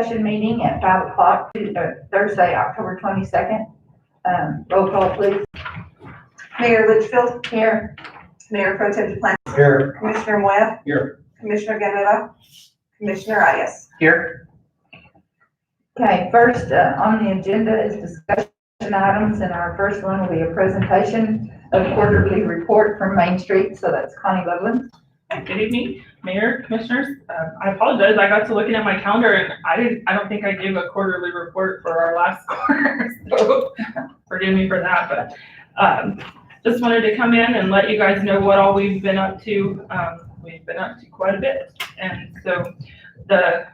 session meeting at 5 o'clock, Thursday, October 22nd. Roll call, please. Mayor Litchfield. Here. Mayor Pro Tem Duplantis. Here. Commissioner Moya. Here. Commissioner Guerrero. Commissioner Arias. Here. Okay, first on the agenda is discussion items, and our first one will be a presentation of quarterly report from Main Street. So that's Connie Loveland. Good evening, Mayor, Commissioners. I apologize. I got to looking at my calendar and I don't think I gave a quarterly report for our last quarter, so forgive me for that. But just wanted to come in and let you guys know what all we've been up to. We've been up to quite a bit, and so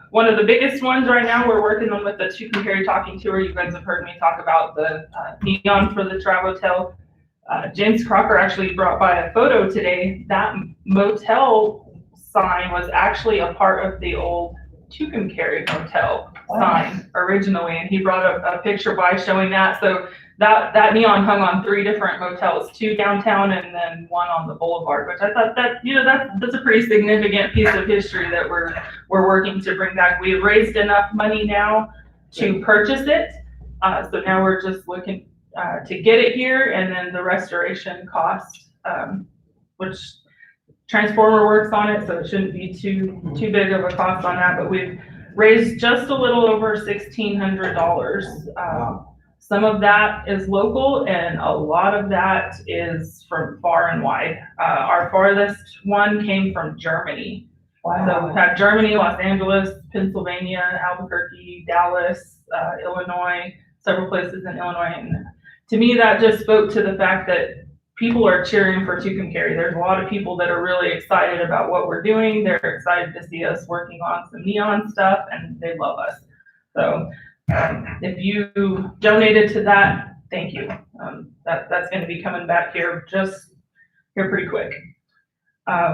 one of the biggest ones right now we're working on with the Chicken Carry Talking Tour. You guys have heard me talk about the neon for the Travotel. James Crocker actually brought by a photo today. That motel sign was actually a part of the old Tucumcari Hotel sign originally, and he brought a picture by showing that. So that neon hung on 3 different motels, 2 downtown and then 1 on the boulevard, which I thought that, that's a pretty significant piece of history that we're working to bring back. We've raised enough money now to purchase it, so now we're just looking to get it here, and then the restoration cost, which Transformer works on it, so it shouldn't be too big of a cost on that. But we've raised just a little over $1,600. Some of that is local, and a lot of that is from far and wide. Our farthest one came from Germany. Wow. So we have Germany, Los Angeles, Pennsylvania, Albuquerque, Dallas, Illinois, several places in Illinois. And to me, that just spoke to the fact that people are cheering for Tucumcari. There's a lot of people that are really excited about what we're doing. They're excited to see us working on some neon stuff, and they love us. So if you donated to that, thank you. That's going to be coming back here pretty quick.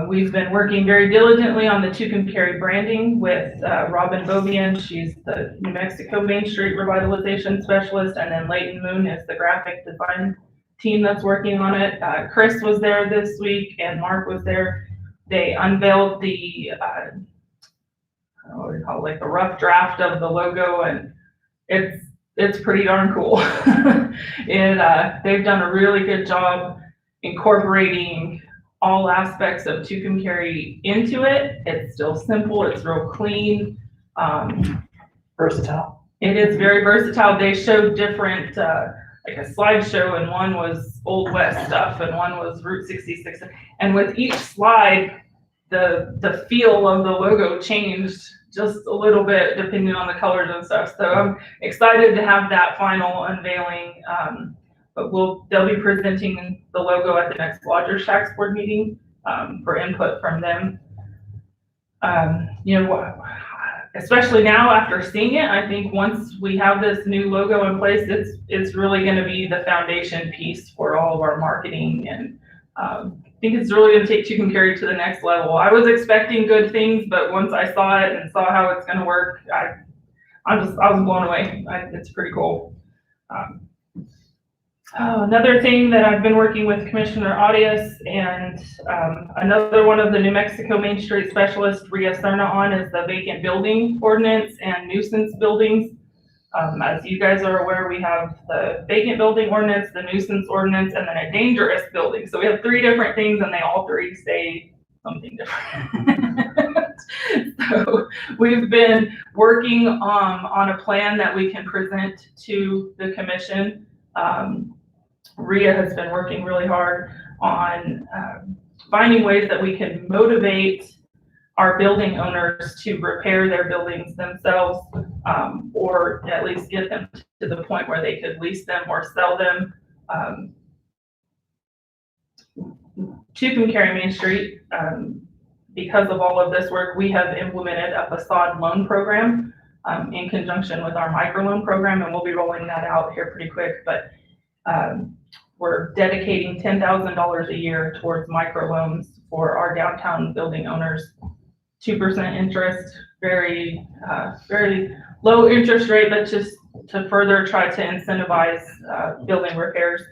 We've been working very diligently on the Tucumcari branding with Robin Bovian. She's the New Mexico Main Street Revitalization Specialist, and then Leighton Moon is the graphic design team that's working on it. Chris was there this week, and Mark was there. They unveiled the what do you call it, like the rough draft of the logo, and it's pretty darn cool. They've done a really good job incorporating all aspects of Tucumcari into it. It's still simple, it's real clean. Versatile. It is very versatile. They showed different, like a slideshow, and one was Old West stuff, and one was Route 66. And with each slide, the feel of the logo changed just a little bit depending on the colors and stuff. So I'm excited to have that final unveiling. But they'll be presenting the logo at the next Lodger Shacks board meeting for input from them. Especially now after seeing it, I think once we have this new logo in place, it's really going to be the foundation piece for all of our marketing, and I think it's really going to take Tucumcari to the next level. I was expecting good things, but once I saw it and saw how it's going to work, I was blown away. It's pretty cool. Another thing that I've been working with Commissioner Arias and another one of the New Mexico Main Street specialists, Ria Serna, on is the vacant building ordinance and nuisance buildings. As you guys are aware, we have the vacant building ordinance, the nuisance ordinance, and then a dangerous building. So we have 3 different things, and they all 3 say something different. So we've been working on a plan that we can present to the commission. Ria has been working really hard on finding ways that we can motivate our building owners to repair their buildings themselves, or at least get them to the point where they could lease them or sell them. Tucumcari Main Street, because of all of this work, we have implemented a Facade loan program in conjunction with our microloan program, and we'll be rolling that out here pretty quick. But we're dedicating $10,000 a year towards microloans for our downtown building owners. 2% interest, very low interest rate, but just to further try to incentivize building repairs.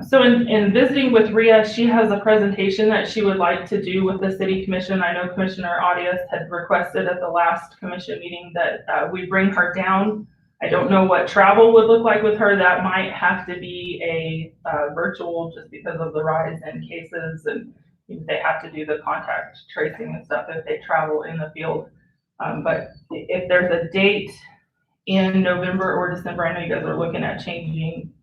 So in visiting with Rhea, she has a presentation that she would like to do with the city commission. I know Commissioner Arias had requested at the last commission meeting that we bring her down. I don't know what travel would look like with her. That might have to be a virtual, just because of the rise in cases, and they have to do the contact tracing and stuff if they travel in the field. But if there's a date in November or December, I know you guys are looking at changing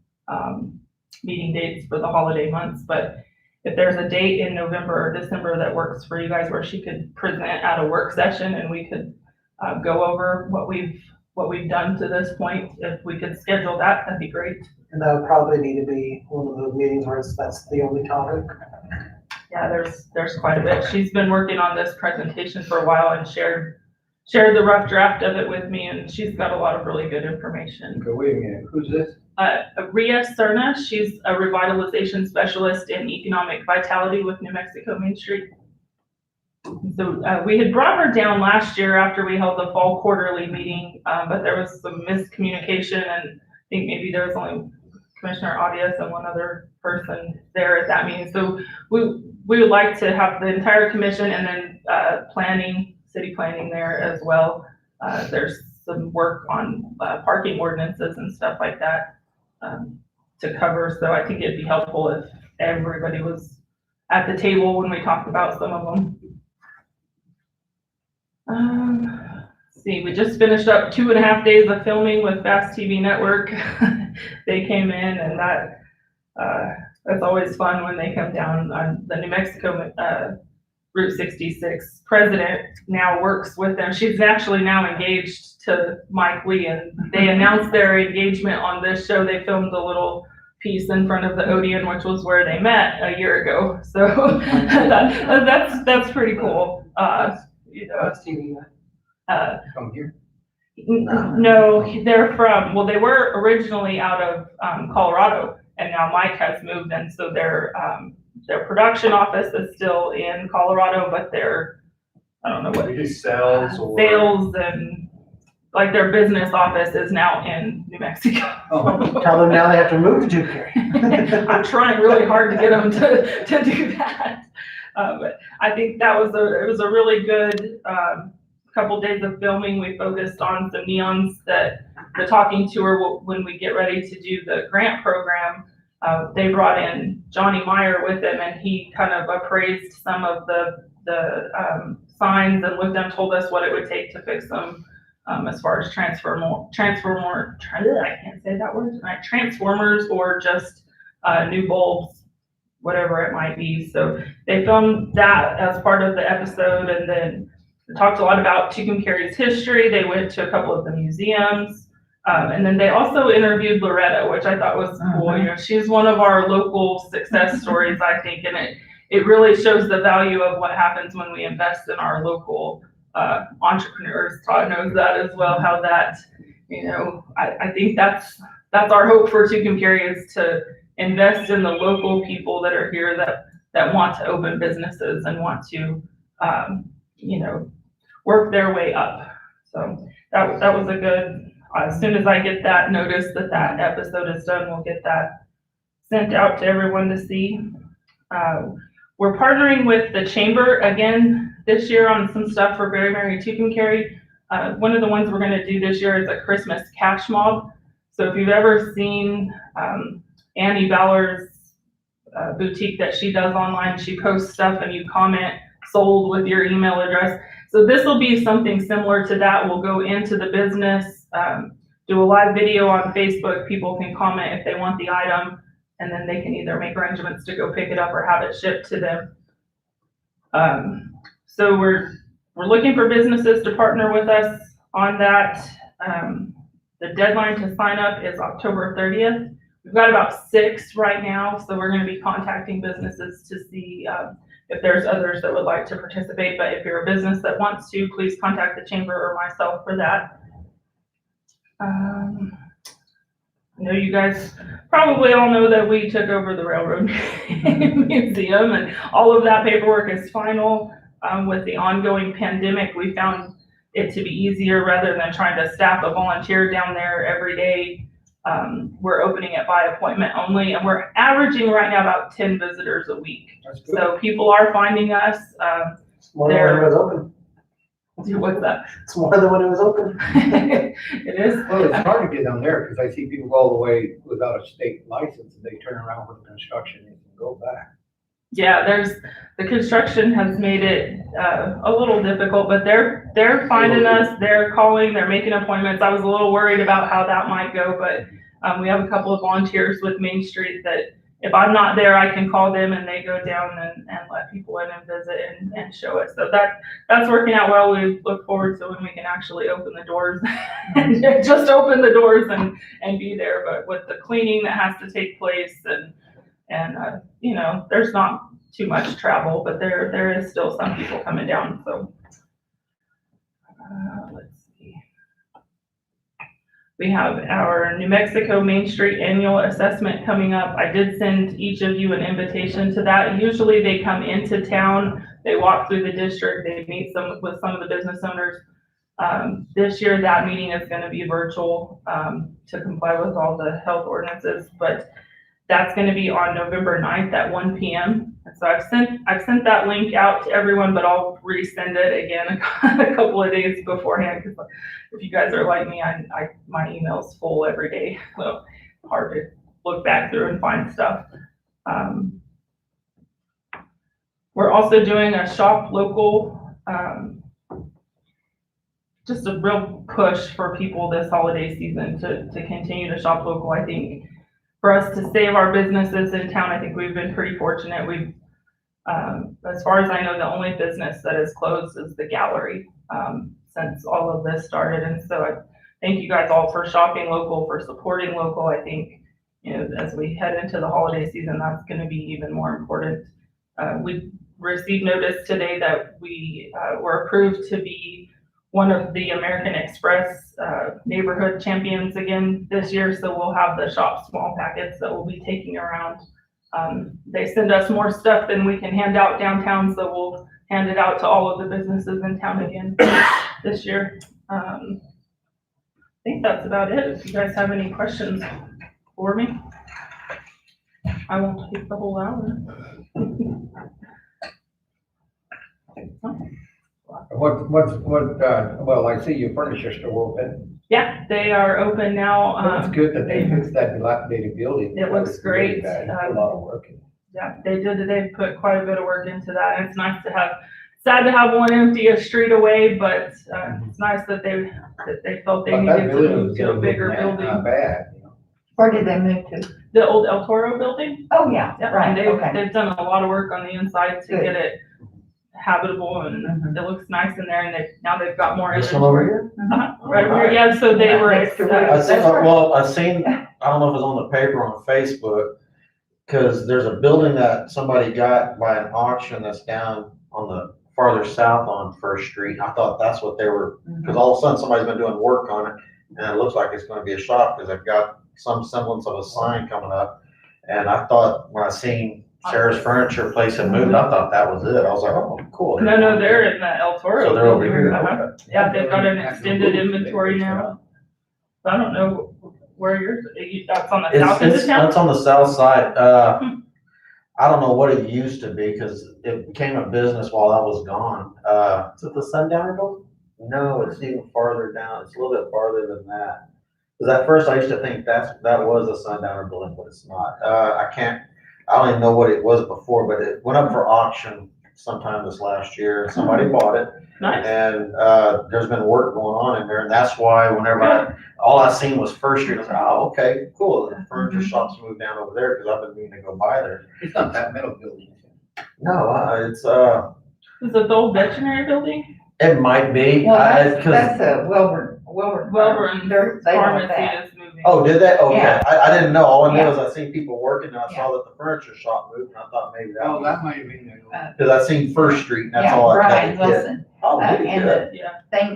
meeting dates for the holiday months, but if there's a date in November or December that works for you guys where she could present at a work session and we could go over what we've done to this point, if we could schedule that, that'd be great. And that would probably need to be one of those meetings where that's the only topic. Yeah, there's quite a bit. She's been working on this presentation for a while and shared the rough draft of it with me, and she's got a lot of really good information. Okay, wait a minute, who's this? Rhea Serna, she's a revitalization specialist in economic vitality with New Mexico Main Street. So we had brought her down last year after we held the fall quarterly meeting, but there was some miscommunication, and I think maybe there was only Commissioner Arias and one other person there at that meeting. So we would like to have the entire commission and then city planning there as well. There's some work on parking ordinances and stuff like that to cover. So I think it'd be helpful if everybody was at the table when we talked about some of them. Let's see, we just finished up 2.5 days of filming with Fast TV Network. They came in, and that's always fun when they come down on the New Mexico Route 66. President now works with them. She's actually now engaged to Mike Lee, and they announced their engagement on this show. They filmed a little piece in front of the Odeon, which was where they met a year ago. So that's pretty cool. You know, That's TV. Come here. no, they're they were originally out of Colorado, and now Mike has moved, and so their production office is still in Colorado, but I don't know what Maybe sales or. sales and like their business office is now in New Mexico. Oh. Tell them now they have to move to Dewberry. I'm trying really hard to get them to do that. But I think it was a really good couple days of filming. We focused on some neons that the talking tour, when we get ready to do the grant program, they brought in Johnny Meyer with them, and he kind of appraised some of the signs and looked and told us what it would take to fix them, as far as transformers or just new bulbs, whatever it might be. So they filmed that as part of the episode, and then talked a lot about Tucumcari's history. They went to a couple of the museums. And then they also interviewed Loretta, which I thought was cool. You know, she's one of our local success stories, I think, and it really shows the value of what happens when we invest in our local entrepreneurs. Todd knows that as well, how that, you know, I think that's our hope for Tucumcari, is to invest in the local people that are here that want to open businesses and want to, you know, work their way up. So that was a good. As soon as I get that notice that episode is done, we'll get that sent out to everyone to see. We're partnering with the Chamber again this year on some stuff for Very Merry Tucumcari. One of the ones we're going to do this year is a Christmas cash mob. So if you've ever seen Annie Ballard's boutique that she does online, she posts stuff and you comment sold with your email address. So this will be something similar to that. We'll go into the business, do a live video on Facebook. People can comment if they want the item, and then they can either make arrangements to go pick it up or have it shipped to them. So we're looking for businesses to partner with us on that. The deadline to sign up is October 30th. We've got about 6 right now, so we're going to be contacting businesses to see if there's others that would like to participate. But if you're a business that wants to, please contact the chamber or myself for that. I know you guys probably all know that we took over the Railroad Museum, and all of that paperwork is final. With the ongoing pandemic, we found it to be easier rather than trying to staff a volunteer down there every day. We're opening it by appointment only, and we're averaging right now about 10 visitors a week. That's good. So people are finding us. It's more than when it was open. What's that? It's more than when it was open. It is. Well, it's hard to get down there because I see people go all the way without a state license and they turn around with construction and go back. Yeah, the construction has made it a little difficult, but they're finding us, they're calling, they're making appointments. I was a little worried about how that might go, but we have a couple of volunteers with Main Street that if I'm not there, I can call them and they go down and let people in and visit and show it. So that's working out well. We look forward to when we can actually open the doors and just open the doors and be there. But with the cleaning that has to take place and you know, there's not too much travel, but there is still some people coming down. So let's see. We have our New Mexico Main Street annual assessment coming up. I did send each of you an invitation to that. Usually they come into town, they walk through the district, they meet with some of the business owners. This year that meeting is going to be virtual to comply with all the health ordinances, but that's going to be on November 9th at 1 p.m. And so I've sent that link out to everyone, but I'll resend it again a couple of days beforehand, because if you guys are like me, my email's full every day, so hard to look back through and find stuff. We're also doing a shop local, just a real push for people this holiday season to continue to shop local. I think for us to save our businesses in town, I think we've been pretty fortunate. We've, as far as I know, the only business that is closed is the gallery since all of this started. And so I thank you guys all for shopping local, for supporting local. I think, you know, as we head into the holiday season, that's going to be even more important. We received notice today that we were approved to be one of the American Express neighborhood champions again this year. So we'll have the shop small packets that we'll be taking around. They send us more stuff than we can hand out downtown, so we'll hand it out to all of the businesses in town again this year. I think that's about it. If you guys have any questions for me, I won't take the whole hour. Well, I see your furniture store open. Yeah, they are open now. It's good that they fixed that dilapidated building. It looks great. Put a lot of work in. Yeah, they put quite a bit of work into that. And it's nice to have, sad to have one empty a street away, but it's nice that they felt they But that needed to building move was to a good, bigger man, building. Not bad, you know. Where did they move to? The old El Toro building. Oh, yeah, Yeah, right, and okay. they've done a lot of work on the inside to Good. get it habitable, and it looks nice in there, and they've got more. This one over here? Right over here, yeah, so they were, Next to where- I seen, That's right. well, I seen, I don't know if it was on the paper or on Facebook, because there's a building that somebody got by an auction that's down on the farther south on First Street. And I thought that's what they were, because all of a sudden somebody's been doing work on it, and it looks like it's gonna be a shop, because they've got some semblance of a sign coming up. And I thought, when I seen Sarah's Furniture Place had moved, I thought that was it. I was like, oh, cool. no, they're in the El Toro. So they're over here. Uh-huh. Okay. Yeah, they've got an extended inventory now. I don't know where that's on the south end of town? It's on the south side. I don't know what it used to be, because it became a business while I was gone. Is it the Sundowner building? No, it's even farther down. It's a little bit farther than that. Because at first I used to think that was a Sundowner building, but it's not. I don't even know what it was before, but it went up for auction sometime this last year. Somebody bought it. Nice. And there's been work going on in there, and that's why whenever all I seen was First Street, I was like, oh, okay, cool. The furniture shops moved down over there, because I've been meaning to go by there. It's not that metal building. No, it's Is it the old veterinary building? it might be. Well, Cause, that's a Wilburn. Welborn They want Pharmacy that. is moving. oh, did they? Okay, Yeah. I didn't know. All I knew Yeah. was I seen people working, and I saw that the furniture shop moved, and I thought maybe that Oh, was, that might have been there. because I seen First Street, and that's Yeah, all I Brian did. Wilson. Oh, did he? And Good. Yeah.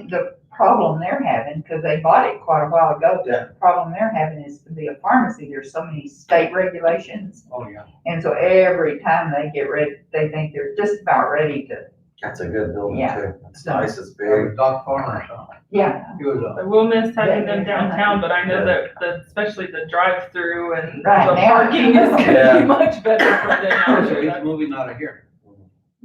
the problem they're having, because they bought it quite a while ago, Yeah. the problem they're having is to be a pharmacy, there's so many state regulations. Oh, yeah. And so every time they get ready, they think they're just about ready to That's a good building Yeah. too. It's nice, it's It was big. dog farm or something. Yeah, It was, I will miss having them downtown, but I know that especially the drive-through and Right, the now. parking is gonna Yeah. be much better for them. so he's moving out of here.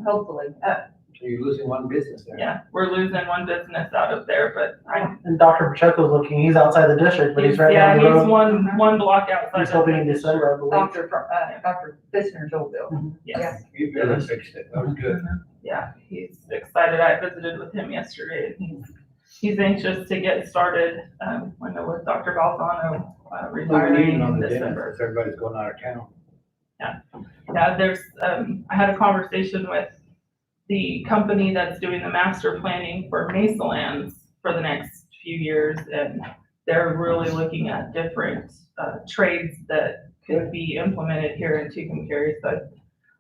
hopefully. So you're losing one business there. Yeah, we're losing one business out of there, but And Dr. Pacheco's looking, he's outside the district, but he's right down the he's road. one block outside. He's of hoping in the December, I believe. Dr. Fisner's old building. Yes, You really fixed it. That was good. yeah, he's excited. I visited with him yesterday, and he's anxious to get started, I know with Dr. Balzano, Well, we need retiring in another December. dentist, everybody's going out of town. Yeah, there's, I had a conversation with the company that's doing the master planning for Mesa Lands for the next few years, and they're really looking at different, trades that could be implemented here in Tucumcari. So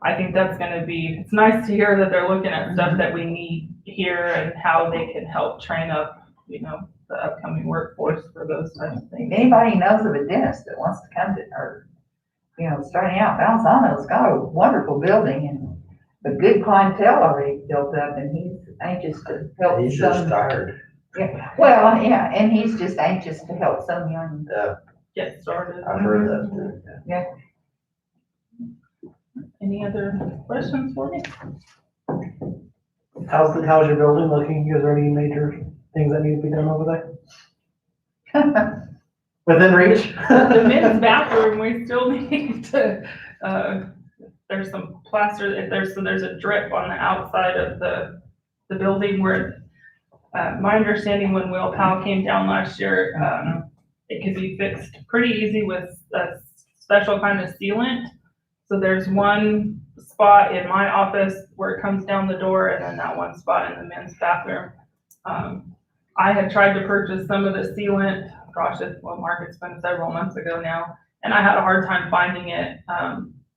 I think that's gonna be, it's nice to hear that they're looking at stuff that we need here and how they can help train up, the upcoming workforce for those types of If things. anybody knows of a dentist that wants to come to, or, starting out, Balzano's got a wonderful building and a good clientele already built up, and he's anxious to help He's just some. tired. Yeah, well, yeah, and he's just anxious to help some young. Get started. I've heard that too. Any other questions for me? How's your building looking? Is there any major things that need to be done over there? Within reach? The men's bathroom, we still need to, there's some plaster, there's a drip on the outside of the building where, my understanding when Will Powell came down last year, it could be fixed pretty easy with a special kind of sealant. So there's one spot in my office where it comes down the door, and then that one spot in the men's bathroom. I had tried to purchase some of the sealant, Mark, it's been several months ago now, and I had a hard time finding it,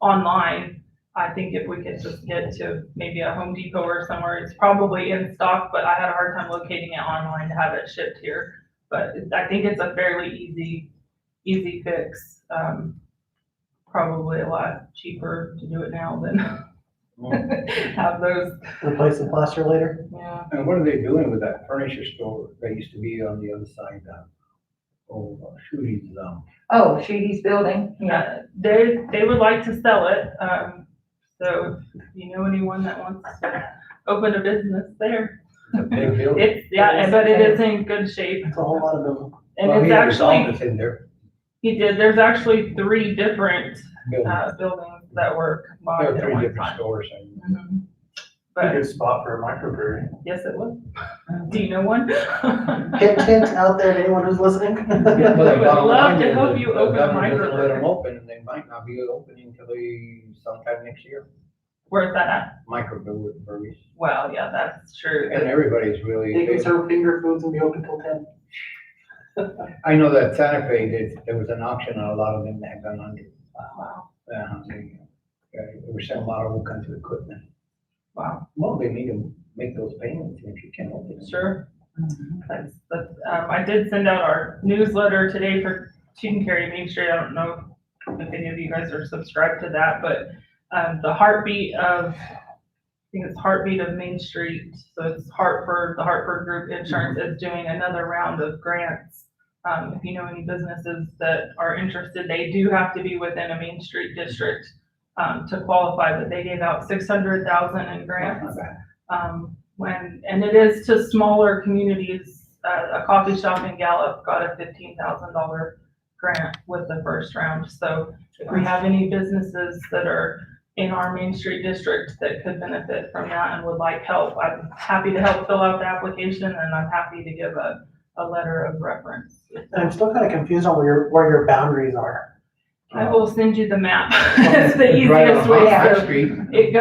online. I think if we could just get to maybe a Home Depot or somewhere, it's probably in stock, but I had a hard time locating it online to have it shipped here. But I think it's a fairly easy fix. Probably a lot cheaper to do it now than have those, Replace the plaster later? yeah. And what are they doing with that furniture store that used to be on the other side, Shooty's, Oh, Sheedy's building, yeah. They would like to sell it, so if you know anyone that wants to open a business there. a big building. But it is in good shape, It's a whole lot of building. and Well, it's he had his actually, office in there, there's actually 3 different, building. buildings that were There combined are at 3 one different time. stores. Mhm. A But, good spot for a microbrewery. yes, it was. Do you know one? Hint, hint out there to anyone who's listening. Yeah, I would love to help you open a Let them microbrewery. open, and they might not be opening until sometime next year, Where's that at? microbreweries. Well, yeah, that's true. And everybody's really. They can serve finger foods and be open till 10. I know that Santa Fe, there was an auction on a lot of them that had gone under. Wow, They were selling a lot of all kinds of equipment. wow, Well, they need to make those payments if you can open them. sure. That's, I did send out our newsletter today for Tucumcari Main Street. I don't know if any of you guys are subscribed to that, but, the Heartbeat of Main Street. So it's Hartford, the Hartford Group Insurance is doing another round of grants. If you know any businesses that are interested, they do have to be within a Main Street district, to qualify, but they gave out 600,000 in grants. And it is to smaller communities. A coffee shop in Gallup got a $15,000 grant with the first round. So if we have any businesses that are in our Main Street district that could benefit from that and would like help, I'm happy to help fill out the application, and I'm happy to give a letter of reference. I'm still kind of confused on where your boundaries are. I will send you the map. It's the Right on easiest way. High So Street, it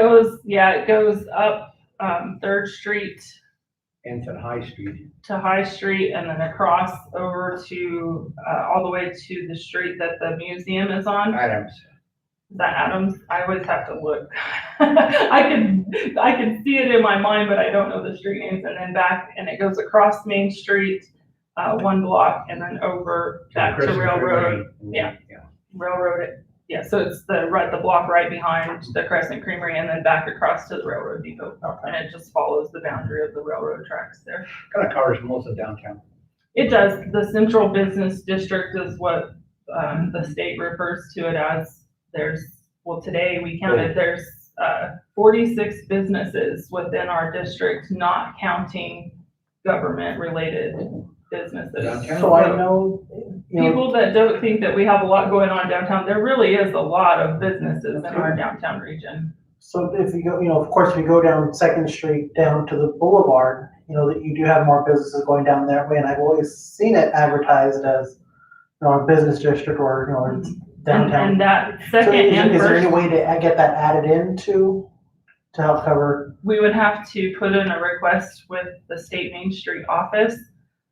goes up, 3rd Street into High Street. to High Street, and then across over to, all the way to the street that the museum is on. Adams. Is that Adams? I always have to look. I can see it in my mind, but I don't know the street names. And then back, and it goes across Main Street, 1 block, and then over back to Christopher Railroad. Lane. Yeah. Railroad, Yeah, so it's the block right behind the Crescent Creamery and then back across to the railroad depot. And it just follows the boundary of the railroad tracks there. Kind of covers most of downtown. It does. The central business district is what the state refers to it as. Today we counted, there's 46 businesses within our district, not counting government-related businesses. Downtown? So I know, you know, People that don't think that we have a lot going on downtown, there really is a lot of businesses in our downtown region. so if you go, you know, of course, if you go down Second Street down to the boulevard, you know, that you do have more businesses going down that way, and I've always seen it advertised as, you know, a business district or, you know, or downtown. And that So second and is there any first, way to get that added into, to help cover? we would have to put in a request with the state Main Street office.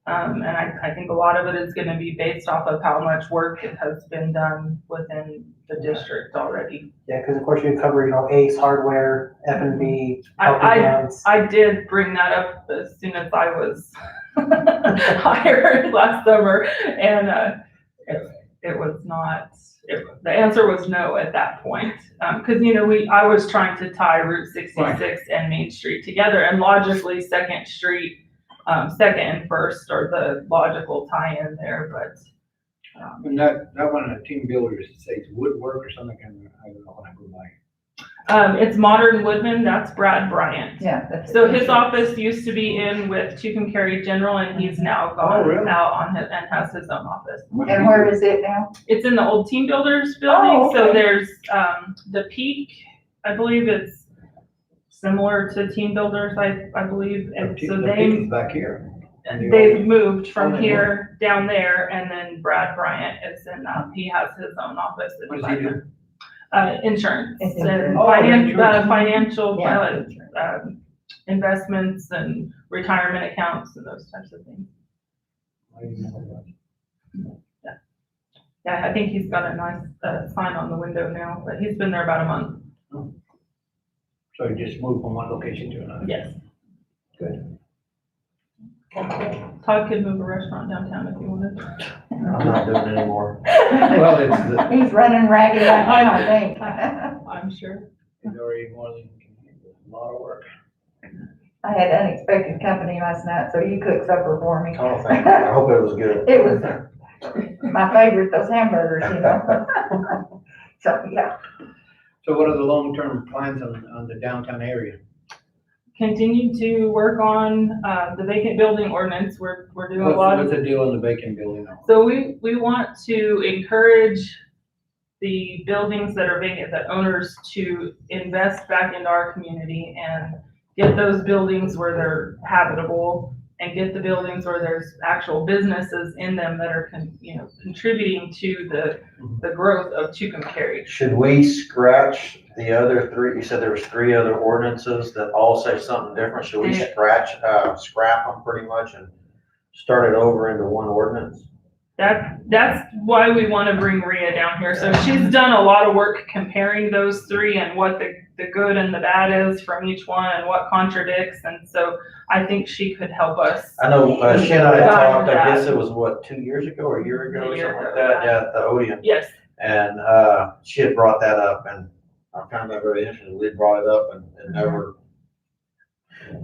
And I think a lot of it is gonna be based off of how much work it has been done within the district already. Yeah, because of course you cover, you know, Ace Hardware, F&B, health I events. did bring that up as soon as I was hired last summer, and it was not, the answer was no at that point. Because, you know, I was trying to tie Route 66 and Main Street together, and logically Second Street, Second and First are the logical tie-in there, but. And that one, team builders, it says woodwork or something, I don't know when I go by. It's Modern Woodman, that's Brad Bryant. Yeah. that's it. So his office used to be in with Tucumcari General, and he's now gone really? out on his, and has his own office. And where is it now? It's in the old Team Builders building, Oh, so okay. there's, the Peak, I believe it's similar to Team Builders, I believe, and so The peak is back here. they've moved Oh, from they here down there, and then Brad Bryant is in, he has his own office. What does he do? Insurance It's and insurance. Oh, insurance. financial, Yeah. investments and retirement accounts and those types of things. I didn't know that. Yeah, I think he's got a nice, sign on the window now, but he's been there about a month. So you just moved from one location to another? Yes. Good. Todd could move a restaurant downtown if he wanted. I'm not doing it anymore. Well, it's He's running ragged right now, I think. I'm sure. already more than, a lot of work. I had unexpected company last night, so you cooked supper for me. Oh, thank you. I hope it was good. It was my favorite, those hamburgers, you know? So, yeah. So what are the long-term plans on the downtown area? Continue to work on, the vacant building ordinance. We're doing a lot of. What's the deal on the vacant building? So we want to encourage the buildings that are vacant, the owners to invest back into our community and get those buildings where they're habitable and get the buildings where there's actual businesses in them that are contributing to the growth of Tucumcari. Should we scratch the other three? You said there was 3 other ordinances that all say something different. Should we Yeah. scrap them pretty much and start it over into one ordinance? That's why we want to bring Rhea down here. So she's done a lot of work comparing those 3 and what the good and the bad is from each one and what contradicts. And so I think she could help us. I know, she and I Yeah. talked, I guess it was what, 2 years ago or a year ago or A year something like ago, that, yeah, at the Odeon. Yes, And, she had brought that up and I found that very interesting. We brought it up and never,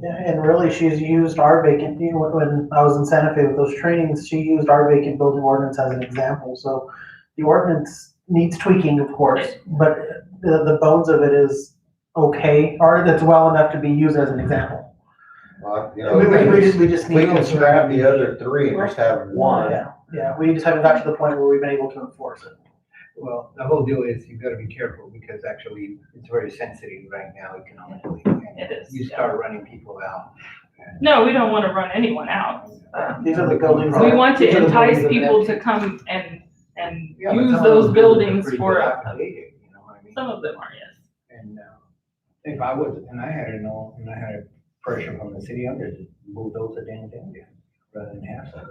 Yeah, and really, she's used our vacant, you know, when I was in Santa Fe with those trainings, she used our vacant building ordinance as an example. So the ordinance needs tweaking, of course, but the bones of it is okay, or that's well enough to be used as an example. well, you We know, just we need. can scrap the other 3 and just have one. Yeah, we just haven't got to the point where we've been able to enforce it. Well, the whole deal is you've got to be careful because actually it's very sensitive right now economically. And It is, You yeah. start running people out. no, we don't want to run anyone out. These are the buildings. We want to these are the entice buildings that people have- to come and Yeah, but use some of those buildings are pretty for, dilapidated, you know what I mean? some of them are, yes. And if I was, and I had a pressure from the city under to bulldoze it down there rather than have some.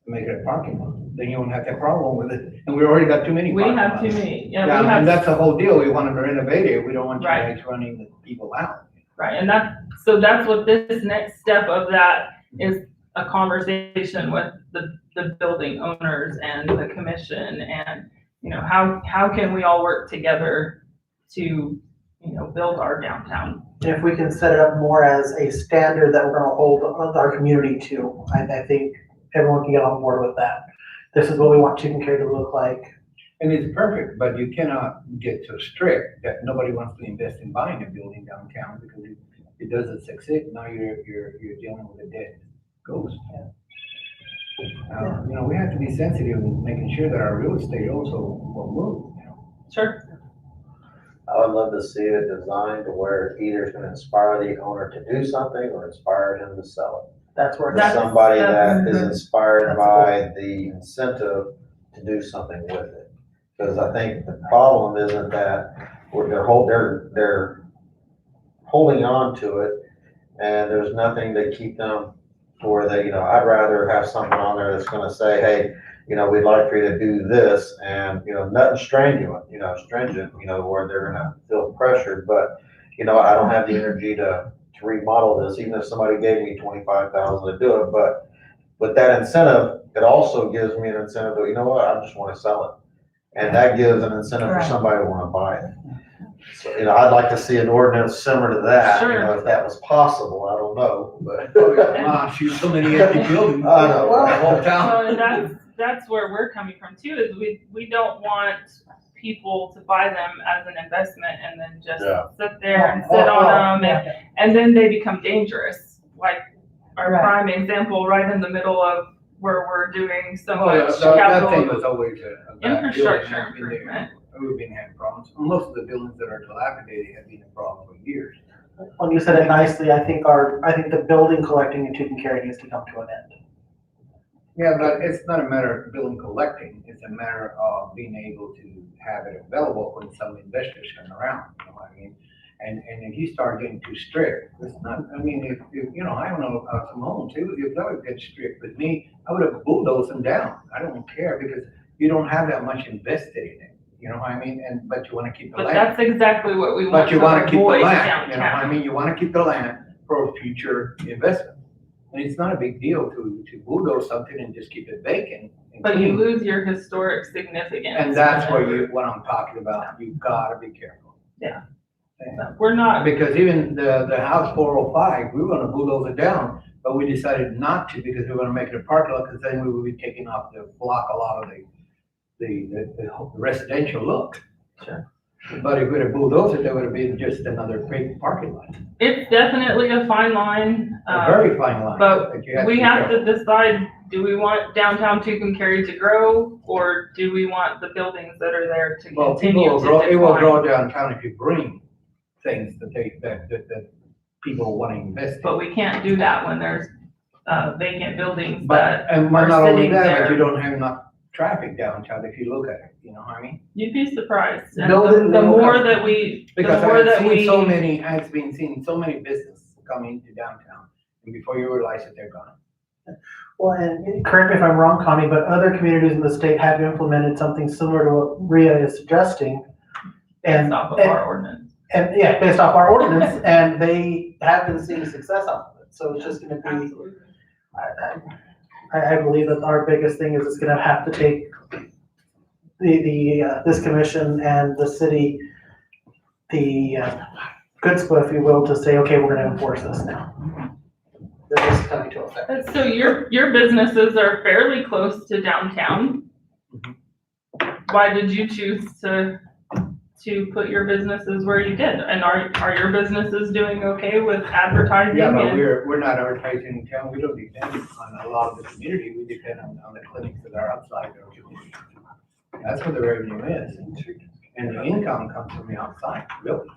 Make it a parking lot, then you won't have that problem with it, and we already got too many We parking have too lots. many, yeah, Yeah, we and have, that's the whole deal, we want to renovate it, we don't want you Right. guys running the people out. right, and so that's what this next step of that is, a conversation with the building owners and the commission and you know, how can we all work together to, you know, build our downtown? If we can set it up more as a standard that we're gonna hold our community to, I think everyone can get on board with that. This is what we want chicken care to look like. And it's perfect, but you cannot get so strict that nobody wants to invest in buying a building downtown because it doesn't succeed. Now you're dealing with a dead ghost. You know, we have to be sensitive in making sure that our real estate also will move, you know. Sure. I would love to see it designed to where either it's gonna inspire the owner to do something or inspire him to sell That's where. it. That's- Somebody that is inspired That's by the incentive to do something with it. Because I think the problem isn't that they're holding on to it and there's nothing to keep them for they, you know, I'd rather have something on there that's gonna say, hey, you know, we'd like for you to do this and, you know, nothing stringent, you know, where they're gonna feel pressured, but, you know, I don't have the energy to remodel this, even if somebody gave me 25,000 to do it, but with that incentive, it also gives me an incentive to, you know what, I just wanna sell it. And that gives an incentive for Right. somebody to wanna buy it. So, you know, I'd like to see an ordinance similar to that, you know, if that was possible, I don't know, but. Shoot, so many empty buildings. I know, The right? whole town. Well, and that's where we're coming from too, is we don't want people to buy them as an investment and then just Yeah. sit there and sit on them and then they become dangerous. Like our Right. prime example, right in the middle of where we're doing so Oh, yeah, much that thing capital was always a bad infrastructure building. It's been there. improvement. We've been having problems. Most of the buildings that are dilapidated have been a problem for years. When you said it nicely, I think the building collecting and taking care needs to come to an end. Yeah, but it's not a matter of building collecting, it's a matter of being able to have it available when some investors come around, you know what I mean? And if you start getting too strict, it's not, I mean, if you know, I don't know about some homes too, if that would get strict with me, I would have bulldozed them down. I don't care because you don't have that much invested in it, you know what I mean? But you wanna keep the But land. that's exactly what we want But you to wanna keep the avoid land, you know what I downtown. mean? You wanna keep the land for future investment. And it's not a big deal to bulldoze something and just keep it vacant. and But you clean. lose your historic significance. And that's what I'm talking about. You've gotta be careful. Yeah. Yeah. We're not, Because even the house 405, we were gonna bulldoze it down, but we decided not to because we were gonna make it a parking lot, because then we would be taking off the block a lot of the residential look. Sure. But if we had bulldozed it, that would have been just another fake parking lot. it's definitely a fine line. A very fine line. but that you We be have careful. to decide, do we want downtown Tucumcari to grow, or do we want the buildings that are there to Well, people continue will to grow, it will decline? grow downtown if you bring things that people wanna invest in. But we can't do that when there's vacant buildings But, that and are not only sitting that, but you there. don't have enough traffic downtown if you look at it, you know what I mean? You'd be surprised. And Building the more local- that we, the Because more that we. I've been seeing so many businesses coming to downtown, and before you realize it, they're gone. Well, and correct me if I'm wrong, Connie, but other communities in the state have implemented something similar to what Rhea is suggesting. And, Based off of and, our ordinance. and yeah, based off our ordinance, and they have been seeing success off of it. So it's just gonna be, Absolutely. I believe that our biggest thing is it's gonna have to take this commission and the city, the chutzpah, if you will, to say, okay, we're gonna enforce this now. This is coming to effect. So your businesses are fairly close to downtown. Why did you choose to put your businesses where you did? And are your businesses doing okay with advertising? Yeah, but and- we're not advertising in town, we don't depend on a lot of the community, we depend on the clinics that are outside our community. That's what the revenue is, and the income comes from the outside, really.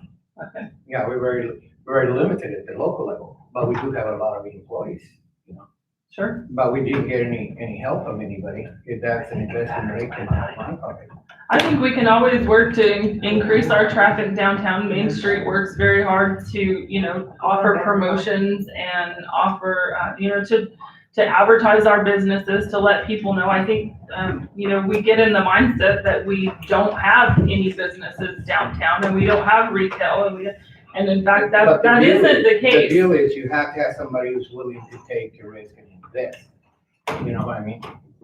Okay. Yeah, we're very limited at the local level, but we do have a lot of employees, you know. Sure. But we didn't get any help from anybody, if that's an investment rate in my pocket. I think we can always work to increase our traffic downtown. Main Street works very hard to, offer promotions and offer, to advertise our businesses, to let people know. I think, we get in the mindset that we don't have any businesses downtown and we don't have retail and in fact, But that deal isn't the The case. deal is you have to have somebody who's willing to take the risk and invest, you know what I mean?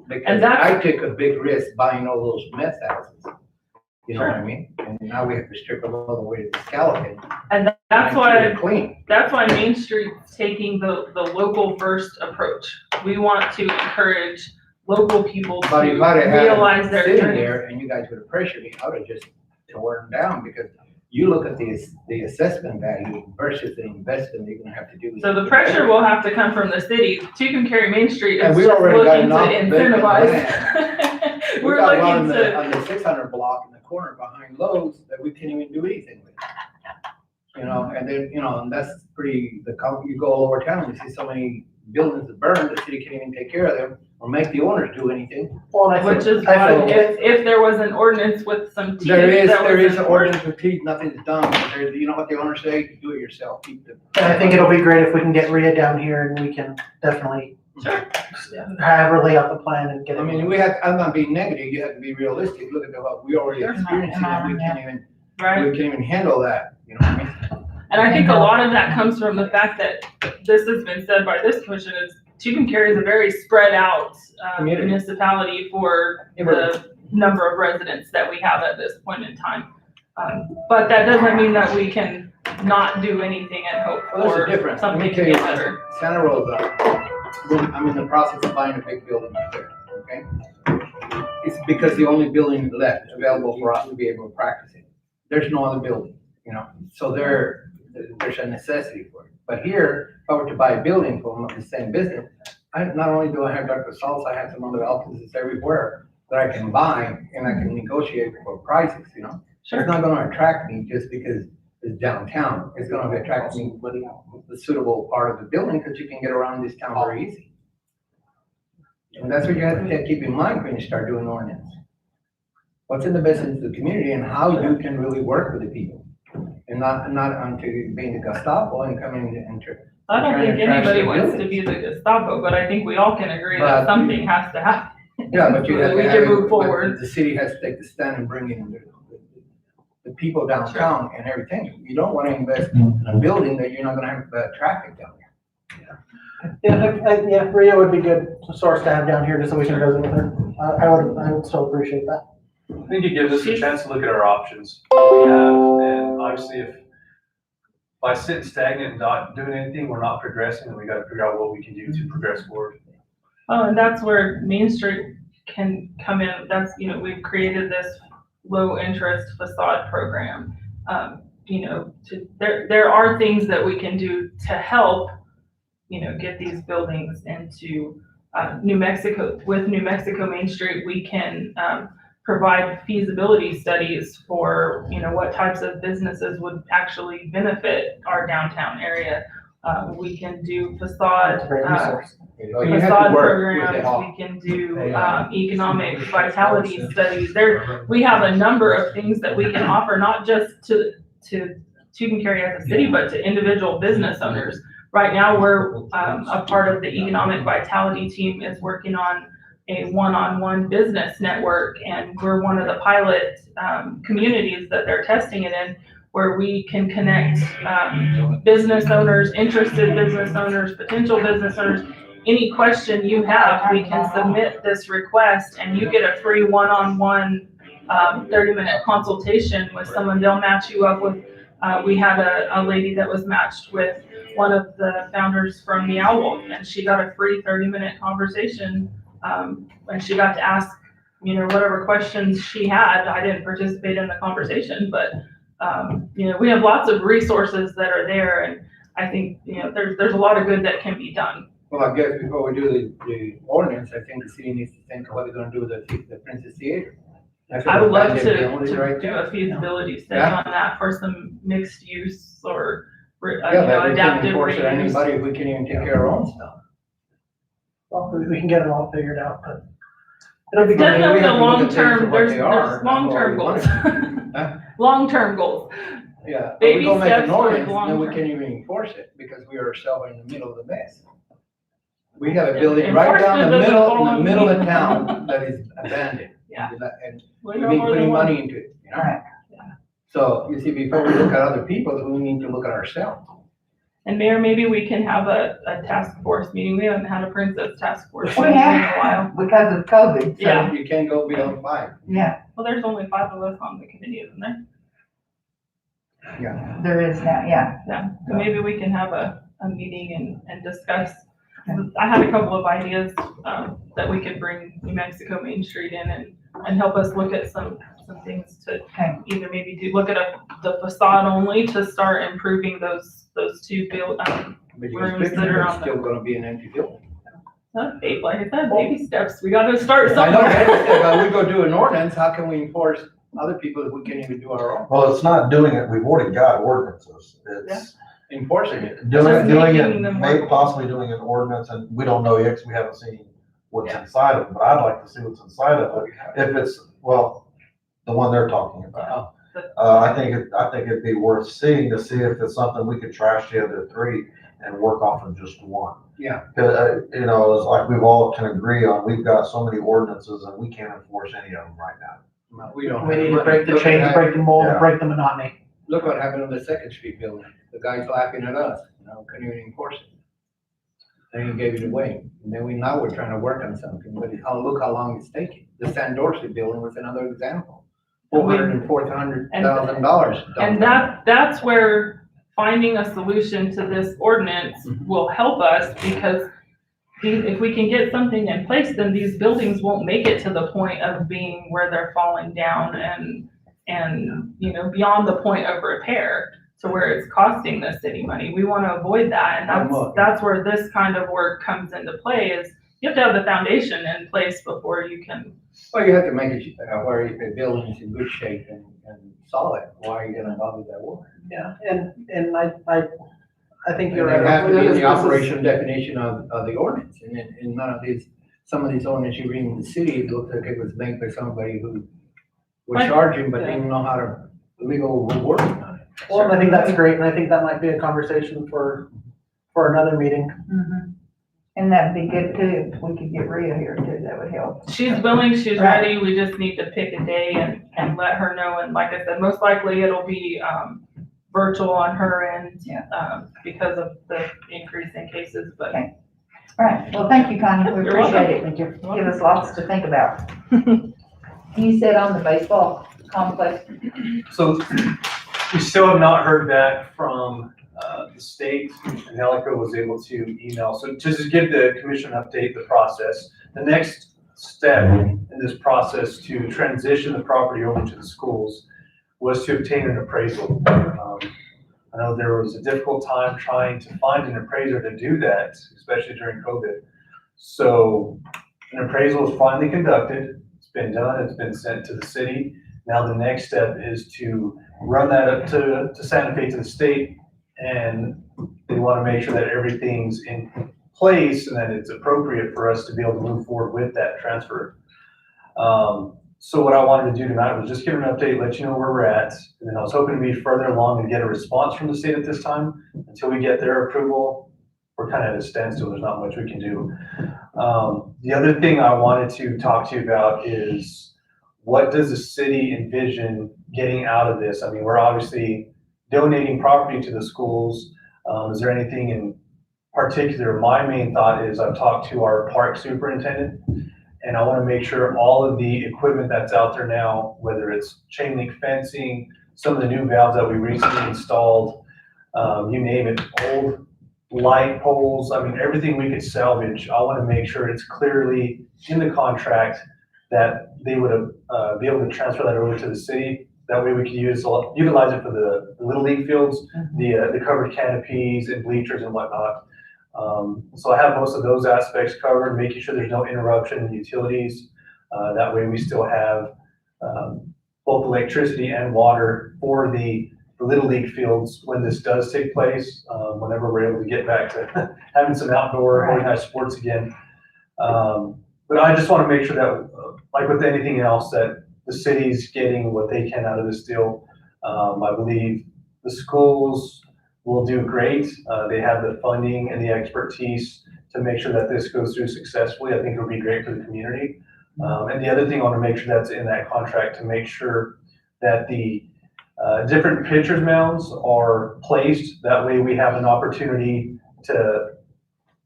Because And that's- I took a big risk buying all those mess houses, You know what I mean? And now we have to strip it all the way to the skeleton. And that's and keep why, it clean. that's why Main Street's taking the local first approach. We want to encourage local people to But if I'd have had realize it their sitting dreams. there and you guys would have pressured me, I would have just torn them down, because you look at the assessment value versus the investment you're gonna have to do. So the pressure will have to come from the city. Tucumcari Main Street And is we just already got looking to enough vacant incentivize. We We're got one looking to, on the 600 block in the corner behind Lowe's that we can't even do anything with. You know, and then, you know, and that's pretty, you go all over town, you see so many buildings that burn, the city can't even take care of them or make the owners do anything. Well, and I which think, is I why think, if there was an ordinance with some teeth There is that was an enforced- ordinance with teeth, nothing's done, but there, you know what the owners say, do it yourself, keep the. and I think it'll be great if we can get Rhea down here and we can definitely Sure. have her lay out the plan and get it. I mean, I'm not being negative, you have to be realistic, look at what we already Sure. experienced, and we can't even, Right. we can't even handle that, you know what I mean? And I think a lot of that comes from the fact that this has been said by this commission is Tucumcari is a very spread out Community. municipality for the number of residents that we have at this point in time. But that doesn't mean that we can not do anything and hope Well, there's a for difference. Let something me to tell get you, better. Santa Rosa, I'm in the process of buying a big building up there, okay? It's because the only building left available for us to be able to practice in. There's no other building, you know, so there's a necessity for it. But here, if I were to buy a building from the same business, not only do I have Dr. Salts, I have some other offices everywhere that I can buy and I can negotiate for prices, you know? Sure. It's not gonna attract me just because it's downtown. It's gonna attract me with the suitable part of the building, because you can get around this town very easy. And that's what you have to keep in mind when you start doing ordinance. What's in the best interest of the community and how you can really work with the people. And not unto being the Gestapo and coming into. I don't trying think to trash anybody their wants to buildings. be the Gestapo, but I think we all can agree that But- something has to happen. Yeah, but you have We to can have, move but forward. the city has to take the stand and bring in the people downtown and everything. You don't wanna invest in a building that you're not gonna have traffic down there. Yeah, Rhea would be good source to have down here just so we can visit with her. I would still appreciate that. I think it gives us a chance to look at our options we have, and obviously if by sitting stagnant and not doing anything, we're not progressing, and we gotta figure out what we can do to progress forward. Oh, and that's where Main Street can come in. That's, you know, we've created this low interest facade program. There are things that we can do to help, you know, get these buildings into New Mexico. With New Mexico Main Street, we can provide feasibility studies for, you know, what types of businesses would actually benefit our downtown area. We can do facade, That's a great resource. You know, you have to facade work with it programs, all. we can do economic vitality studies. We have a number of things that we can offer, not just to Tucumcari as a city, but to individual business owners. Right now, we're a part of the economic vitality team is working on a one-on-one business network, and we're one of the pilot communities that they're testing it in, where we can connect business owners, interested business owners, potential business owners. Any question you have, we can submit this request and you get a free one-on-one 30-minute consultation with someone. They'll match you up with, we had a lady that was matched with one of the founders from Meow Wolf, and she got a free 30-minute conversation, and she got to ask, you know, whatever questions she had. I didn't participate in the conversation, but you know, we have lots of resources that are there, and I think, you know, there's a lot of good that can be done. Well, I guess before we do the ordinance, I think the city needs to think of what they're gonna do with the Princess Theater. I would love to Right do there. a feasibility study Yeah. on that for some mixed use or, you Yeah, know, but we can adaptive enforce it on reuse. anybody if we can even take care of our own stuff. Well, we can get it all figured out, but it'll be I mean, good. we Definitely have to look at things for long-term, what there's they are, long-term not what goals. we want. Huh? Long-term goals. Yeah, but Baby we don't make steps an towards ordinance, then we long-term. can't even enforce it, because we are ourselves in the middle of the mess. We have a building right down Enforcement the doesn't middle, fall in on the middle of me. town that is abandoned. Yeah. And We we know need more than putting one. money into it, you know? Right. So, you see, before we look at other people, we need to look at ourselves. And Mayor, maybe we can have a task force meeting. We haven't had a princess task force We meeting in have. a while. Because of COVID. So, Yeah. You can't go beyond 5. yeah, Well, there's only 5 of us on the committee, isn't there? Yeah. there is now, yeah. Yeah, so maybe we can have a meeting and discuss. I had a couple of ideas, that we could bring New Mexico Main Street in and help us look at some things to Okay. either maybe look at the facade only to start improving those 2 But your Rooms that picture are is on still gonna be an empty building. like I said, baby steps. We gotta start I know, somewhere. but we go do an ordinance, how can we enforce other people if we can't even do our own? Well, it's not doing it, we've already got ordinances. It's Enforcing it. doing Just it, making them maybe work. possibly doing an ordinance, and we don't know yet, because we haven't seen what's Yeah. inside of it, but I'd like to see what's inside of it. If it's, well, the one they're talking about. I think it'd be worth seeing to see if it's something we could trash the other 3 and work off of just one. Yeah. You know, it's like we've all can agree on, we've got so many ordinances and we can't enforce any of them right now. We don't. We have need to money. break the Look chains, at- break the mold, and Yeah. break the monotony. Look what happened on the Second Street building. The guy's laughing at us, couldn't even enforce it. Then he gave it away. And then now we're trying to work on something, but look how long it's taking. The San Dorsey building was another example. $400,000. And that's where finding a solution to this ordinance will help us, because if we can get something in place, then these buildings won't make it to the point of being where they're falling down and, you know, beyond the point of repair to where it's costing the city money. We want to avoid that. And that's where this kind of work comes into play, is you have to have the foundation in place before you can. Well, you have to make it where the building is in good shape and solid. Why are you gonna bother that work? Yeah, and I think And you're it right. has to be in This the is- operation definition of the ordinance, and in none of these, some of these ordinances you read in the city, it looked like it was made by somebody who was Right. charging, but didn't know how to legal work on it. Well, and I think that's great, and I think that might be a conversation for another meeting. Mhm. And that'd be good too, if we could get Rhea here too, that would help. She's willing, she's Right. ready, we just need to pick a day and let her know, and like I said, most likely it'll be, virtual on her end. Yeah. Because of the increase in cases, but. Okay. All right, well, thank you, Connie, we You're appreciate it. Thank you. Give us lots to think about. You said on the baseball complex, So we still have not heard back from the state, and Helico was able to email. So to just give the commission update, the process, the next step in this process to transition the property over to the schools was to obtain an appraisal. I know there was a difficult time trying to find an appraiser to do that, especially during COVID. So an appraisal was finally conducted. It's been done. It's been sent to the city. Now the next step is to run that up to Santa Fe, to the state, and they want to make sure that everything's in place and that it's appropriate for us to be able to move forward with that transfer. So what I wanted to do tonight was just give an update, let you know where we're at, and then I was hoping to be further along and get a response from the state at this time. Until we get their approval, we're kind of at a standstill. There's not much we can do. The other thing I wanted to talk to you about is, what does the city envision getting out of this? I mean, we're obviously donating property to the schools. Is there anything in particular? My main thought is, I've talked to our park superintendent, and I want to make sure all of the equipment that's out there now, whether it's chain link fencing, some of the new valves that we recently installed, you name it, old light poles, I mean, everything we could salvage, I want to make sure it's clearly in the contract that they would be able to transfer that over to the city. That way we can utilize it for the Little League fields, the covered canopies and bleachers and whatnot. So I have most of those aspects covered, making sure there's no interruption in utilities. That way we still have both electricity and water for the Little League fields when this does take place, whenever we're able to get back to having some outdoor organized sports again. But I just want to make sure that, like with anything else, that the city's getting what they can out of this deal. I believe the schools will do great. They have the funding and the expertise to make sure that this goes through successfully. I think it'll be great for the community. And the other thing I want to make sure that's in that contract, to make sure that the Different pitchers mounds are placed. That way we have an opportunity to,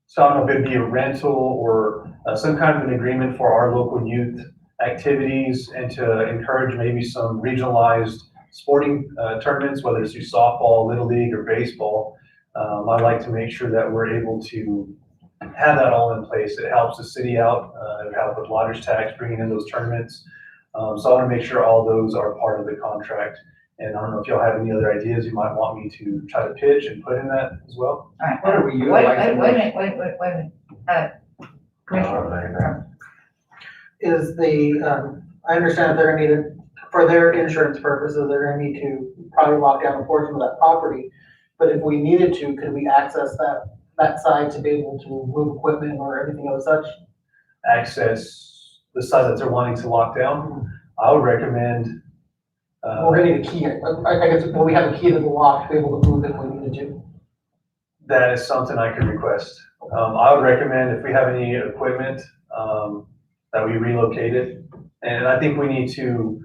so I don't know if it'd be a rental or some kind of an agreement for our local youth activities and to encourage maybe some regionalized sporting tournaments, whether it's through softball, little league, or baseball. I like to make sure that we're able to have that all in place. It helps the city out, it helps with lodger's tax, bringing in those tournaments. So I want to make sure all those are part of the contract. And I don't know if y'all have any other ideas you might want me to try to pitch and put in that as well. All right. What are we Wait a utilizing? minute, wait a minute. Commissioner, Is the, I understand that they're gonna need it, for their insurance purposes, they're gonna need to probably lock down a portion of that property. But if we needed to, could we access that side to be able to move equipment or anything of such? Access the side that they're wanting to lock down, I would recommend. We're gonna need a key, I guess, will we have a key to the lock to be able to move if we needed to? That is something I could request. I would recommend if we have any equipment, that we relocate it. And I think we need to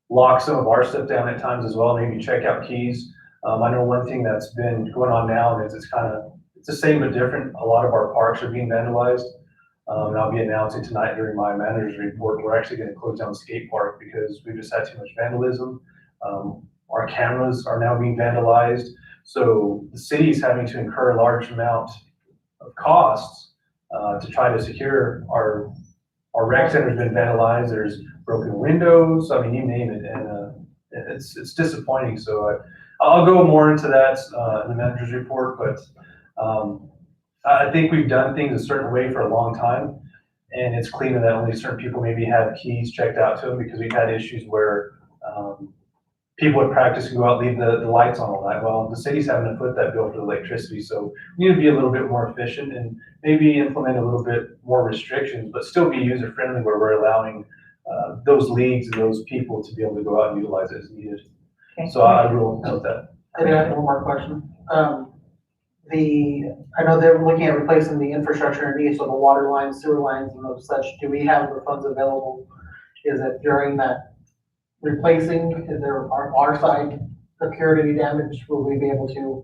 lock some of our stuff down at times as well, maybe check out keys. I know one thing that's been going on now is it's the same but different. A lot of our parks are being vandalized. And I'll be announcing tonight during my manager's report, we're actually gonna close down the skate park because we just had too much vandalism. Our cameras are now being vandalized. So the city's having to incur a large amount of costs to try to secure our rec center's been vandalized. There's broken windows. I mean, you name it, and it's disappointing. So I'll go more into that in the manager's report. But I think we've done things a certain way for a long time, and it's clear that only certain people maybe have keys checked out to them because we've had issues where people would practice and go out, leave the lights on all night. Well, the city's having to foot that bill for the electricity, so we need to be a little bit more efficient and maybe implement a little bit more restrictions, but still be user friendly where we're allowing those leagues and those people to be able to go out and utilize it as needed. okay. So I will note that. I do have one more question. I know they're looking at replacing the infrastructure underneath, so the water lines, sewer lines and those such. Do we have the funds available? Is it during that replacing, is there our side occurred any damage? Will we be able to?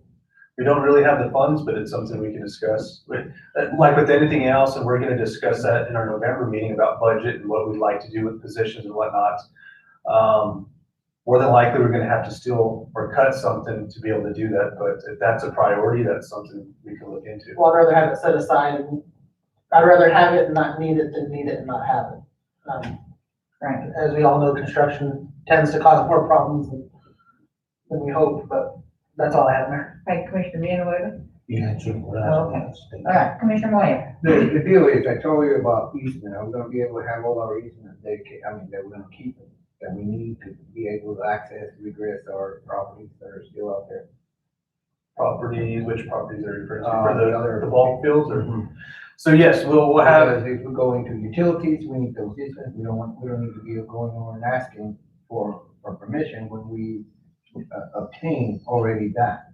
We don't really have the funds, but it's something we can discuss. Like with anything else, and we're gonna discuss that in our November meeting about budget and what we'd like to do with positions and whatnot. More than likely, we're gonna have to steal or cut something to be able to do that, but if that's a priority, that's something we can look into. Well, I'd rather have it set aside and I'd rather have it and not need it than need it and not have it. Right. As we all know, construction tends to cause more problems than we hope, but that's all I have there. Hey, Commissioner Villanueva? Yeah, sure. Oh, okay. All right, Commissioner Moyer? The deal is, I told you about easement, I'm gonna be able to have all our easements dedicated, that we're gonna keep it, that we need to be able to access, regress our properties that are still out there. Properties, which properties are you referring to? The For other- the ball fields or? So yes, we'll have, Because if we go into utilities, we need those easements, we don't need to be going over and asking for permission when we obtain already that.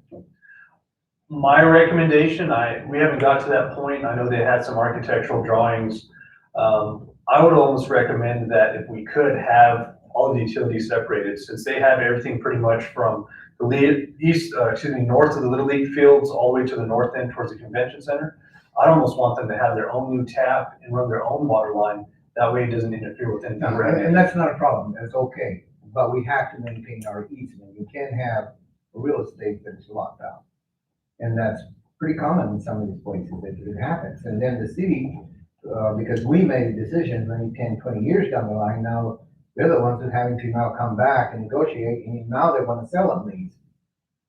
my recommendation, we haven't got to that point. I know they had some architectural drawings. I would almost recommend that if we could have all the utilities separated, since they have everything pretty much from the north of the Little League fields all the way to the north end towards the convention center. I'd almost want them to have their own new tap and run their own water line. That way it doesn't interfere with anything. And that's not a problem, that's okay, but we have to maintain our easement. You can't have real estate that is locked out. And that's pretty common in some of these places that it happens. And then the city, because we made a decision maybe 10, 20 years down the line, now they're the ones that are having to now come back and negotiate, and now they want to sell them these.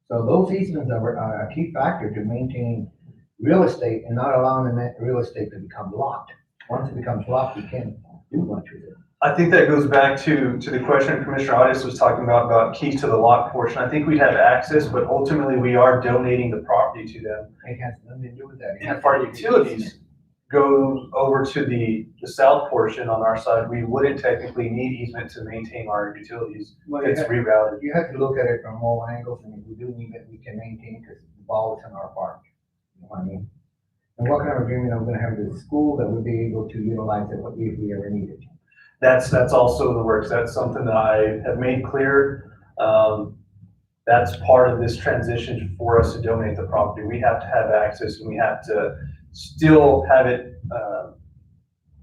So those easements are a key factor to maintain real estate and not allowing the real estate to become locked. Once it becomes locked, you can't do much with it. I think that goes back to the question Commissioner Arias was talking about keys to the lock portion. I think we'd have access, but ultimately we are donating the property to them. It has nothing to do with that. And if our utilities go over to the south portion on our side, we wouldn't technically need easement to maintain our utilities. Well, It's rerouted. you have to look at it from all angles, and if we do need it, we can maintain, because the ball is in our park. You know what I mean? And what kind of agreement I'm gonna have with the school that would be able to utilize it if we ever need it? That's also in the works. That's something that I have made clear. that's part of this transition for us to donate the property. We have to have access and we have to still have it,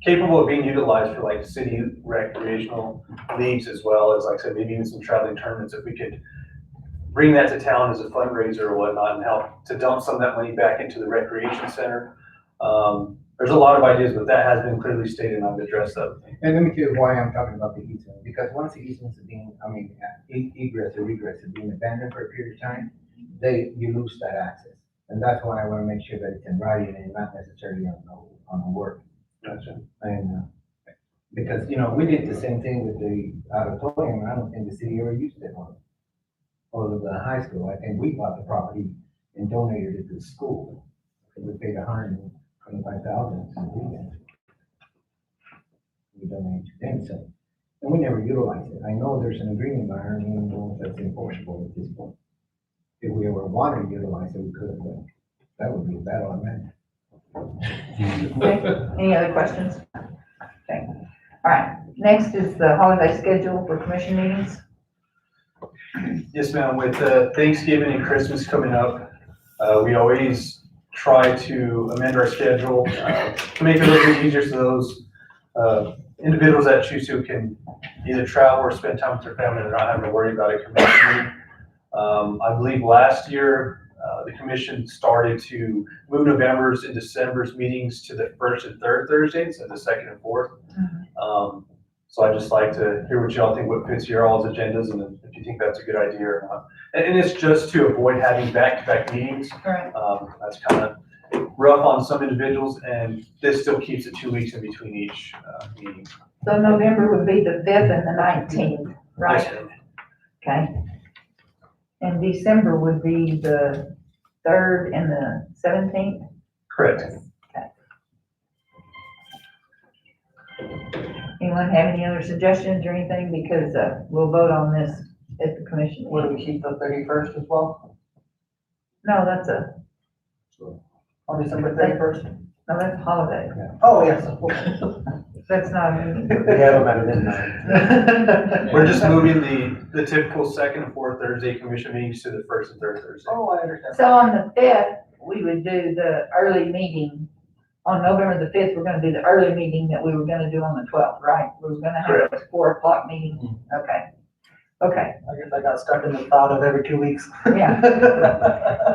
capable of being utilized for like city recreational leagues as well as, like I said, maybe even some traveling tournaments. If we could bring that to town as a fundraiser or whatnot and help to dump some of that money back into the recreation center. There's a lot of ideas, but that has been clearly stated and I've addressed that. And let me tell you why I'm talking about the easement, because once the easements are being, egress or regress are being abandoned for a period of time, you lose that access. And that's why I wanna make sure that it's in writing and not necessarily on the work. Gotcha. And, because, we did the same thing with the auditorium. I don't think the city ever used it or the high school. I think we bought the property and donated it to the school. We paid $125,000 to the weekend. We donated to them, so, and we never utilized it. I know there's an agreement by her, and I don't know if that's enforceable at this point. If we ever wanted to utilize it, we could, but that would be a battle of men. Okay, any other questions? Okay, all right, next is the holiday schedule for commission meetings. Yes, ma'am. With Thanksgiving and Christmas coming up, we always try to amend our schedule to make it a little bit easier so those individuals that choose to can either travel or spend time with their family and not having to worry about a commission meeting. I believe last year, the commission started to move November's and December's meetings to the first and third Thursdays and the second and fourth. So I'd just like to hear what y'all think, what fits your all's agendas, and if you think that's a good idea or not. And it's just to avoid having back-to-back meetings. Right. That's kind of rough on some individuals, and this still keeps it 2 weeks in between each meeting. So November would be the 5th and the 19th, right? Yes, ma'am. Okay. And December would be the 3rd and the 17th? Correct. Anyone have any other suggestions or anything? Because we'll vote on this at the commission. Would we keep the 31st as well, No, that's on December 31st? no, that's a holiday. Oh, yes. That's not a meeting. We have them at midnight. We're just moving the typical second and fourth Thursday commission meetings to the first and third Thursday. Oh, I understand. So on the 5th, we would do the early meeting. On November the 5th, we're gonna do the early meeting that we were gonna do on the 12th, right? We were gonna have a 4 o'clock meeting. Okay. Okay, I guess I got stuck in the thought of every 2 weeks. yeah.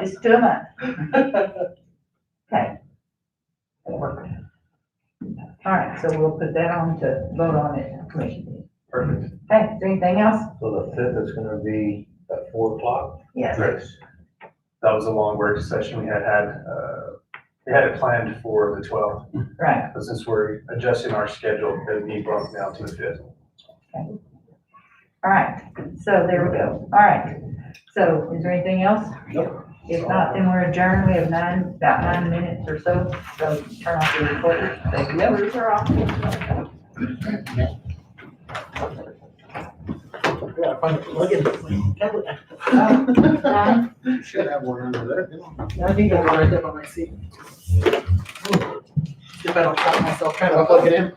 It's 2 a month. Okay. All right, so we'll put that on to vote on it at the commission meeting. Perfect. Okay, is there anything else? So the 5th is gonna be at 4 o'clock? Yes. That was a long work session we had we had it planned for the 12th, Right. but since we're adjusting our schedule, it'll be broken down to the 5th. All right, so there we go. All right, so is there anything else? Nope. If not, then we're adjourned. We have about 9 minutes or so, so turn off the recorder. The numbers are off. Yeah, look at this. Should have one under there. I think I got right there by my seat. See if I don't cut myself trying to plug it in.